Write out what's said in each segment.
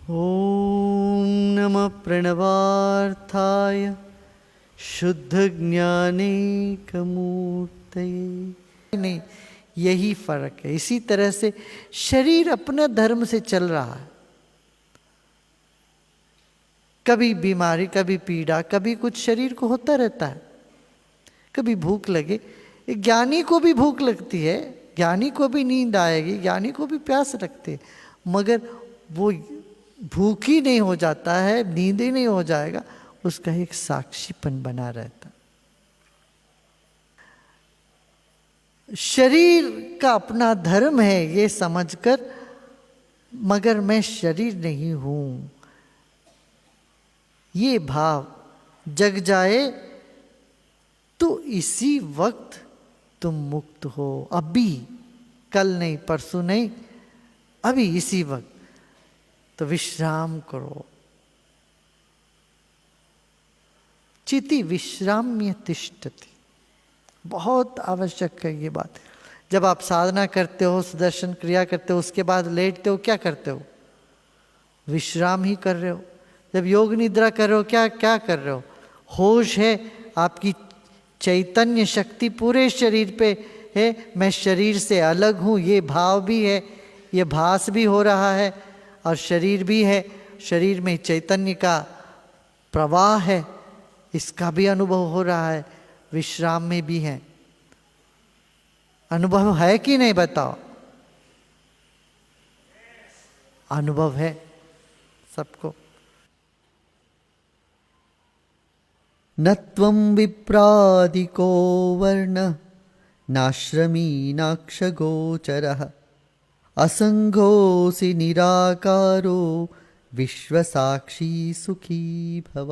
ओम नमः प्रणवार्थाय शुद्ध ज्ञानेकमूर्तये। नहीं, यही फर्क है। इसी तरह से शरीर अपना धर्म से चल रहा है, कभी बीमारी, कभी पीड़ा, कभी कुछ शरीर को होता रहता है, कभी भूख लगे। ज्ञानी को भी भूख लगती है, ज्ञानी को भी नींद आएगी, ज्ञानी को भी प्यास लगती है, मगर वो भूख ही नहीं हो जाता है, नींद ही नहीं हो जाएगा, उसका एक साक्षीपन बना रहता। शरीर का अपना धर्म है ये समझकर, मगर मैं शरीर नहीं हूं, ये भाव जग जाए तो इसी वक्त तुम मुक्त हो। अभी, कल नहीं, परसों नहीं, अभी इसी वक्त। तो विश्राम करो। चिति विश्राम्य तिष्ठति, बहुत आवश्यक है ये बात। जब आप साधना करते हो, सुदर्शन क्रिया करते हो, उसके बाद लेटते हो, क्या करते हो? विश्राम ही कर रहे हो। जब योग निद्रा कर रहे हो, क्या क्या कर रहे हो? होश है, आपकी चैतन्य शक्ति पूरे शरीर पे है। मैं शरीर से अलग हूँ, ये भाव भी है, ये भास भी हो रहा है, और शरीर भी है। शरीर में चैतन्य का प्रवाह है, इसका भी अनुभव हो रहा है। विश्राम में भी है, अनुभव है कि नहीं बताओ? अनुभव है सबको। न त्वं विप्रादिको वर्ण नाश्रमी नाक्षगोचरः असंगोऽसि निराकारो विश्वसाक्षी सुखी भव।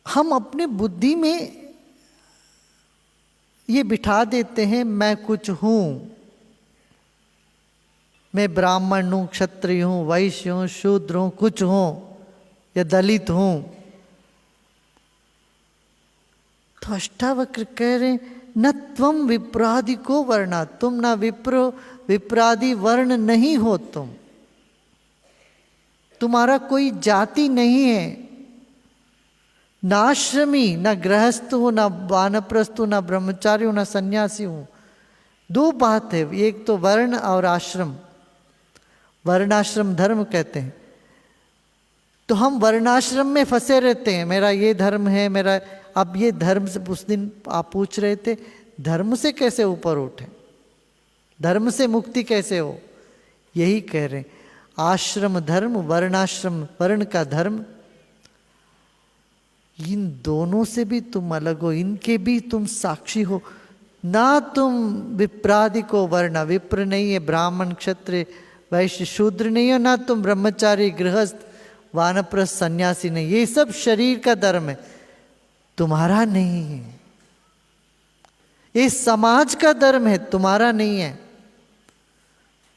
हम अपने बुद्धि में ये बिठा देते हैं मैं कुछ हूं, मैं ब्राह्मण हूं, क्षत्रिय हूं, वैश्य हूं, शूद्र हूं, कुछ हूं या दलित हूं। तो अष्टावक्र कह रहे न त्वं विप्रादिको वर्णा, तुम ना विप्रादि वर्ण नहीं हो, तुम्हारा कोई जाति नहीं है। नाश्रमी, न गृहस्थ हो, न वानप्रस्थ हो, न ब्रह्मचारी हो, न सन्यासी हो। दो बात है, एक तो वर्ण और आश्रम, वर्णाश्रम धर्म कहते हैं। तो हम वर्णाश्रम में फंसे रहते हैं, मेरा ये धर्म है, मेरा। अब ये धर्म से उस दिन आप पूछ रहे थे, धर्म से कैसे ऊपर उठे, धर्म से मुक्ति कैसे हो? यही कह रहे हैं, आश्रम धर्म, वर्णाश्रम, वर्ण का धर्म, इन दोनों से भी तुम अलग हो, इनके भी तुम साक्षी हो। ना तुम विप्रादिको वर्ण, विप्र नहीं है, ब्राह्मण क्षत्रिय वैश्य शूद्र नहीं हो, ना तुम ब्रह्मचारी गृहस्थ वानप्रस्थ सन्यासी नहीं। ये सब शरीर का धर्म है, तुम्हारा नहीं है। ये समाज का धर्म है, तुम्हारा नहीं है।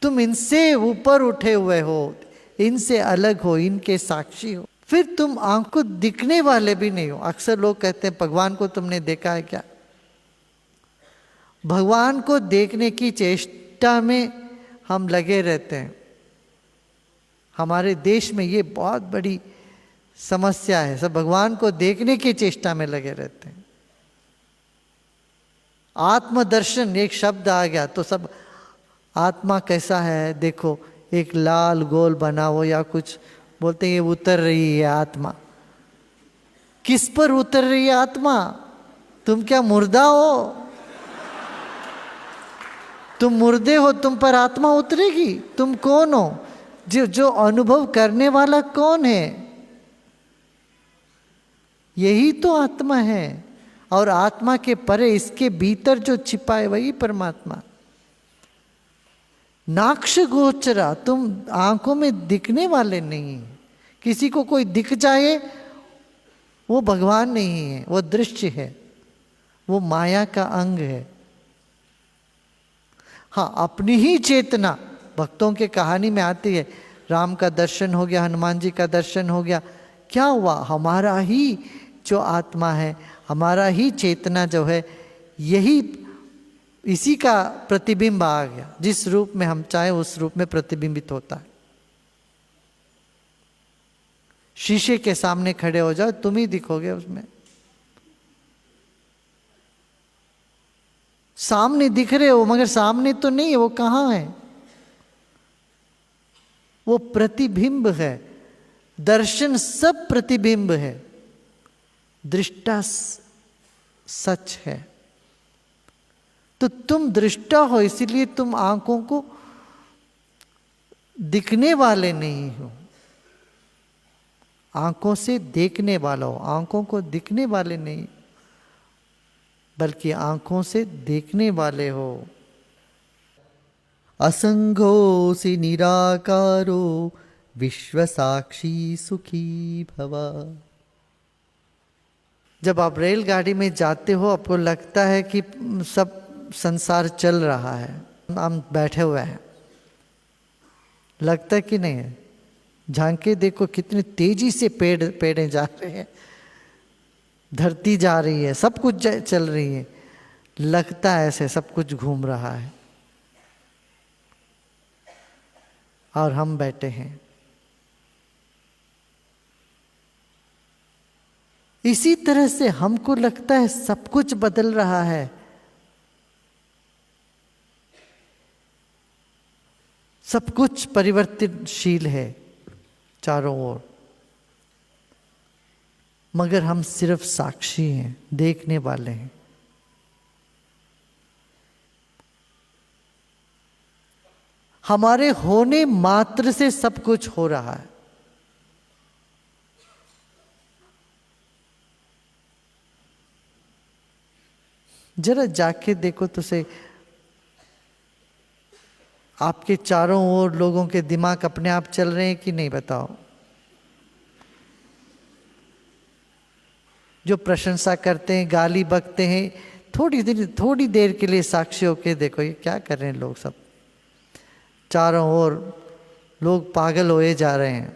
तुम इनसे ऊपर उठे हुए हो, इनसे अलग हो, इनके साक्षी हो। फिर तुम आंख को दिखने वाले भी नहीं हो। अक्सर लोग कहते हैं भगवान को तुमने देखा है क्या? भगवान को देखने की चेष्टा में हम लगे रहते हैं। हमारे देश में ये बहुत बड़ी समस्या है, सब भगवान को देखने की चेष्टा में लगे रहते हैं। आत्मदर्शन एक शब्द आ गया तो सब आत्मा कैसा है देखो, एक लाल गोल बना हो या कुछ बोलते हैं ये उतर रही है आत्मा। किस पर उतर रही है आत्मा? तुम क्या मुर्दा हो? तुम मुर्दे हो, तुम पर आत्मा उतरेगी? तुम कौन हो? जो अनुभव करने वाला कौन है? यही तो आत्मा है। और आत्मा के परे, इसके भीतर जो छिपा है वही परमात्मा। नाक्ष गोचरा, तुम आंखों में दिखने वाले नहीं। किसी को कोई दिख जाए वो भगवान नहीं है, वो दृश्य है, वो माया का अंग है। हाँ, अपनी ही चेतना भक्तों के कहानी में आती है। राम का दर्शन हो गया, हनुमान जी का दर्शन हो गया, क्या हुआ? हमारा ही जो आत्मा है, हमारा ही चेतना जो है, यही इसी का प्रतिबिंब आ गया। जिस रूप में हम चाहे उस रूप में प्रतिबिंबित होता है। शीशे के सामने खड़े हो जाओ, तुम ही दिखोगे उसमें। सामने दिख रहे हो मगर सामने तो नहीं है, वो कहाँ है? वो प्रतिबिंब है। दर्शन सब प्रतिबिंब है, दृष्टा सच है। तो तुम दृष्टा हो, इसीलिए तुम आंखों को दिखने वाले नहीं हो, आंखों से देखने वाला हो। आंखों को दिखने वाले नहीं, बल्कि आंखों से देखने वाले हो। असंगोऽसि निराकारो विश्वसाक्षी सुखी भवा। जब आप रेलगाड़ी में जाते हो, आपको लगता है कि सब संसार चल रहा है, हम बैठे हुए हैं, लगता है कि नहीं है? झांके देखो कितनी तेजी से पेड़े जा रहे हैं, धरती जा रही है, सब कुछ चल रही है, लगता है ऐसे सब कुछ घूम रहा है, और हम बैठे हैं। इसी तरह से हमको लगता है सब कुछ बदल रहा है, सब कुछ परिवर्तनशील है चारों ओर, मगर हम सिर्फ साक्षी हैं, देखने वाले हैं। हमारे होने मात्र से सब कुछ हो रहा है। जरा जाके देखो तो से, आपके चारों ओर लोगों के दिमाग अपने आप चल रहे हैं कि नहीं, बताओ? जो प्रशंसा करते हैं, गाली बकते हैं, थोड़ी देर के लिए साक्षी होके देखो ये क्या कर रहे हैं लोग। सब चारों ओर लोग पागल होए जा रहे हैं,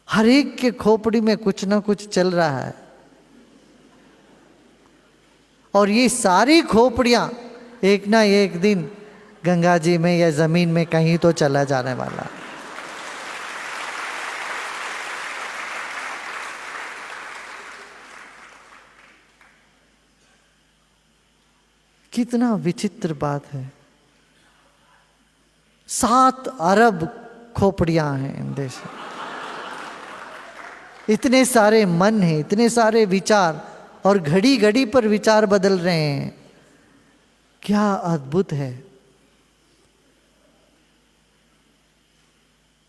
हर एक के खोपड़ी में कुछ ना कुछ चल रहा है, और ये सारी खोपड़ियां एक ना एक दिन गंगा जी में या जमीन में कहीं तो चला जाने वाला है। कितना विचित्र बात है। 7 अरब खोपड़ियां हैं इन देश में, इतने सारे मन हैं, इतने सारे विचार, और घड़ी घड़ी पर विचार बदल रहे हैं। क्या अद्भुत है।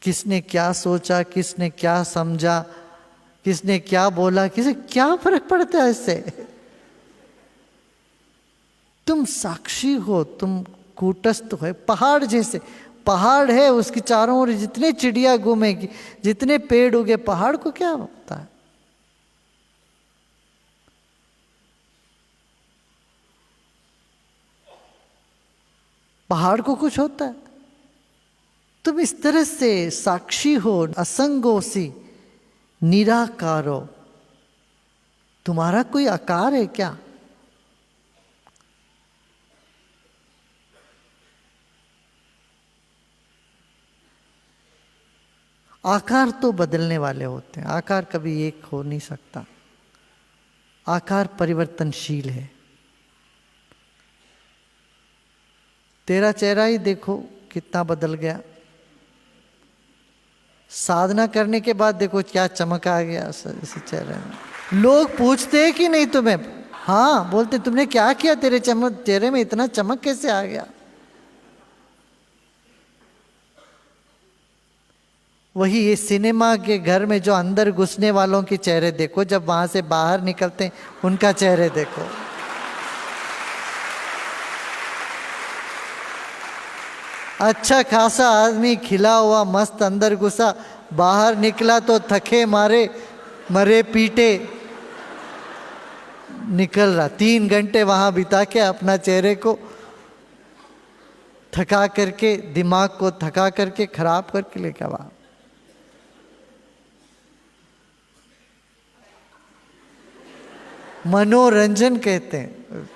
किसने क्या सोचा, किसने क्या समझा, किसने क्या बोला, किसे क्या फर्क पड़ता है इससे? तुम साक्षी हो, तुम कूटस्थ हो। पहाड़ जैसे, पहाड़ है, उसकी चारों ओर जितने चिड़िया घूमेगी, जितने पेड़ उगे, पहाड़ को क्या होता है? पहाड़ को कुछ होता है? तुम इस तरह से साक्षी हो, असंगोसी निराकारो। तुम्हारा कोई आकार है क्या? आकार तो बदलने वाले होते हैं, आकार कभी एक हो नहीं सकता। आकार परिवर्तनशील है। तेरा चेहरा ही देखो कितना बदल गया, साधना करने के बाद देखो क्या चमक आ गया इस चेहरे में। लोग पूछते हैं कि नहीं तुम्हें? हाँ बोलते, तुमने क्या किया, तेरे चेहरे में इतना चमक कैसे आ गया? वही ये सिनेमा के घर में जो अंदर घुसने वालों के चेहरे देखो, जब वहां से बाहर निकलते हैं उनका चेहरे देखो। अच्छा खासा आदमी खिला हुआ मस्त अंदर घुसा, बाहर निकला तो थके मारे मरे पीटे निकल रहा। 3 घंटे वहां बिता के अपना चेहरे को थका करके, दिमाग को थका करके, खराब करके लेकर वहां। मनोरंजन कहते हैं।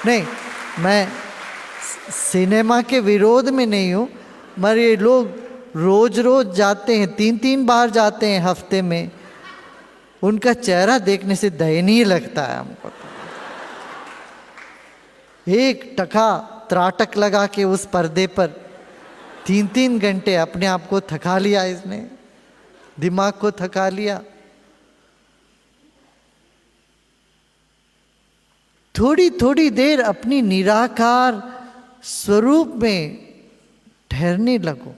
नहीं, मैं सिनेमा के विरोध में नहीं हूँ, मगर ये लोग रोज रोज जाते हैं, 3-3 बार जाते हैं हफ्ते में, उनका चेहरा देखने से दयनीय लगता है हमको तो। एक टका त्राटक लगा के उस पर्दे पर 3-3 घंटे अपने आप को थका लिया, इसने दिमाग को थका लिया। थोड़ी थोड़ी देर अपनी निराकार स्वरूप में ठहरने लगो।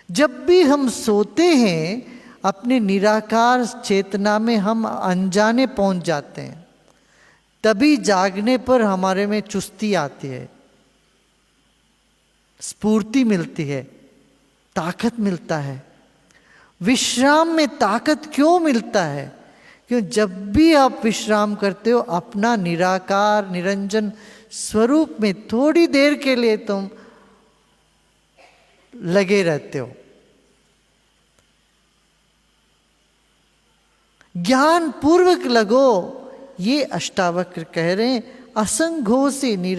जब भी हम सोते हैं अपने निराकार चेतना में हम अनजाने पहुंच जाते हैं, तभी जागने पर हमारे में चुस्ती आती है, स्फूर्ति मिलती है, ताकत मिलता है। विश्राम में ताकत क्यों मिलता है? क्यों जब भी आप विश्राम करते हो अपना निराकार निरंजन स्वरूप में थोड़ी देर के लिए तुम लगे रहते हो। ज्ञान पूर्वक लगो, ये अष्टावक्र कह रहे हैं। असंगों से निरा